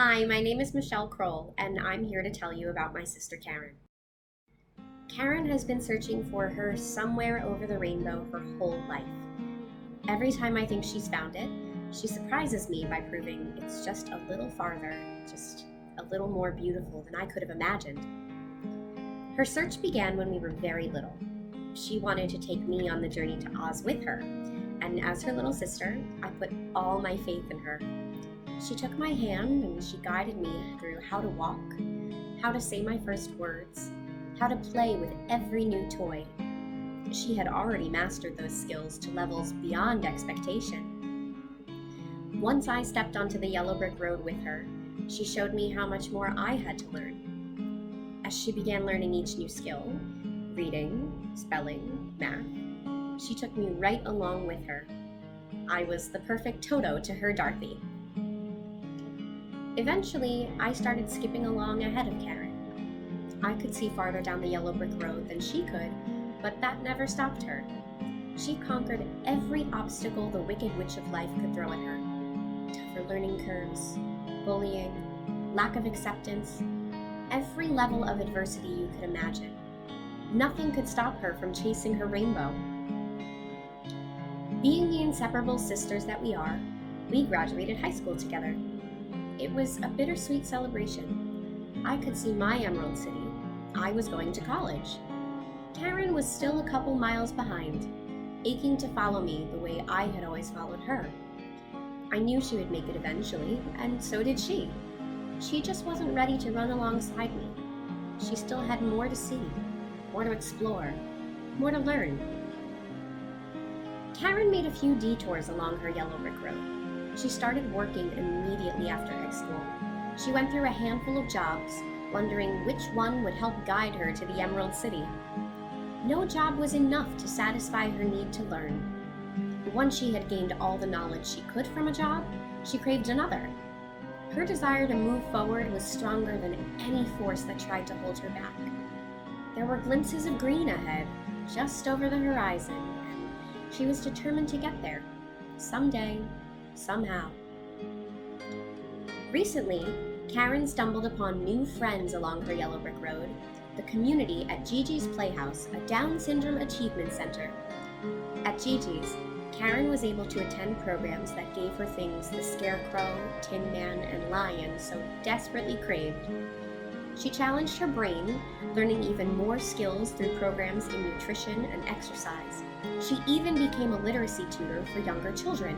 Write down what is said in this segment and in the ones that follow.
Hi, my name is Michelle Kroll, and I'm here to tell you about my sister Caryn. Caryn has been searching for her somewhere over the rainbow her whole life. Every time I think she's found it, she surprises me by proving it's just a little farther, just a little more beautiful than I could have imagined. Her search began when we were very little. She wanted to take me on the journey to Oz with her, and as her little sister, I put all my faith in her. She took my hand and she guided me through how to walk, how to say my first words, how to play with every new toy. She had already mastered those skills to levels beyond expectation. Once I stepped onto the yellow brick road with her, she showed me how much more I had to learn. As she began learning each new skill, reading, spelling, math, she took me right along with her. I was the perfect Toto to her Dorothy. Eventually, I started skipping along ahead of Caryn. I could see farther down the yellow brick road than she could, but that never stopped her. She conquered every obstacle the wicked witch of life could throw at her. Tougher learning curves, bullying, lack of acceptance, every level of adversity you could imagine. Nothing could stop her from chasing her rainbow. Being the inseparable sisters that we are, we graduated high school together. It was a bittersweet celebration. I could see my Emerald City. I was going to college. Caryn was still a couple miles behind, aching to follow me the way I had always followed her. I knew she would make it eventually, and so did she. She just wasn't ready to run alongside me. She still had more to see, more to explore, more to learn. Caryn made a few detours along her yellow brick road. She started working immediately after high school. She went through a handful of jobs, wondering which one would help guide her to the Emerald City. No job was enough to satisfy her need to learn. Once she had gained all the knowledge she could from a job, she craved another. Her desire to move forward was stronger than any force that tried to hold her back. There were glimpses of green ahead, just over the horizon, and she was determined to get there, someday, somehow. Recently, Caryn stumbled upon new friends along her yellow brick road, the community at Gigi's Playhouse, a Down Syndrome Achievement Center. At Gigi's, Caryn was able to attend programs that gave her things the Scarecrow, Tin Man, and Lion so desperately craved. She challenged her brain, learning even more skills through programs in nutrition and exercise. She even became a literacy tutor for younger children.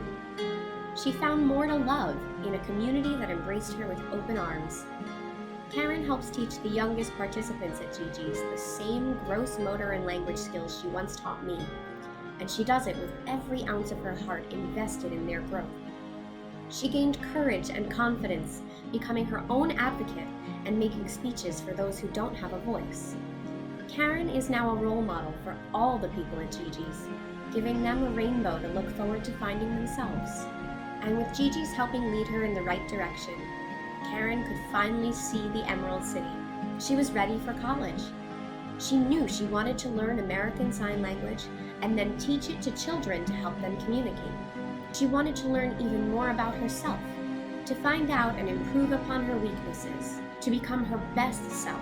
She found more to love in a community that embraced her with open arms. Caryn helps teach the youngest participants at Gigi's the same gross motor and language skills she once taught me, and she does it with every ounce of her heart invested in their growth. She gained courage and confidence, becoming her own advocate and making speeches for those who don't have a voice. Caryn is now a role model for all the people at Gigi's, giving them a rainbow to look forward to finding themselves. And with Gigi's helping lead her in the right direction, Caryn could finally see the Emerald City. She was ready for college. She knew she wanted to learn American Sign Language and then teach it to children to help them communicate. She wanted to learn even more about herself, to find out and improve upon her weaknesses, to become her best self.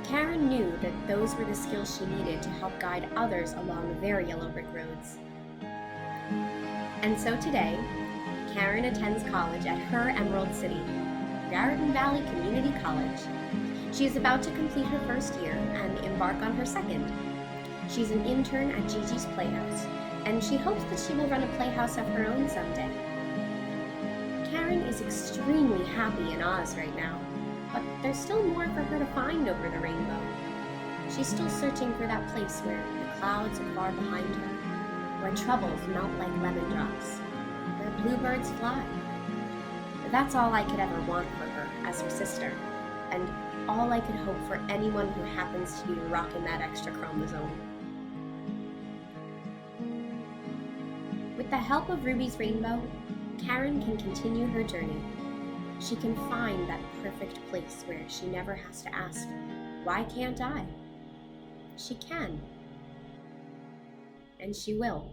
Caryn knew that those were the skills she needed to help guide others along their yellow brick roads. And so today, Caryn attends college at her Emerald City, Garden Valley Community College. She is about to complete her first year and embark on her second. She's an intern at Gigi's Playhouse, and she hopes that she will run a playhouse of her own someday. Caryn is extremely happy in Oz right now, but there's still more for her to find over the rainbow. She's still searching for that place where the clouds are far behind her, where troubles melt like lemon drops, where bluebirds fly. That's all I could ever want for her as her sister, and all I could hope for anyone who happens to be rocking that extra chromosome. With the help of Ruby's rainbow, Caryn can continue her journey. She can find that perfect place where she never has to ask, "Why can't I?" She can. And she will.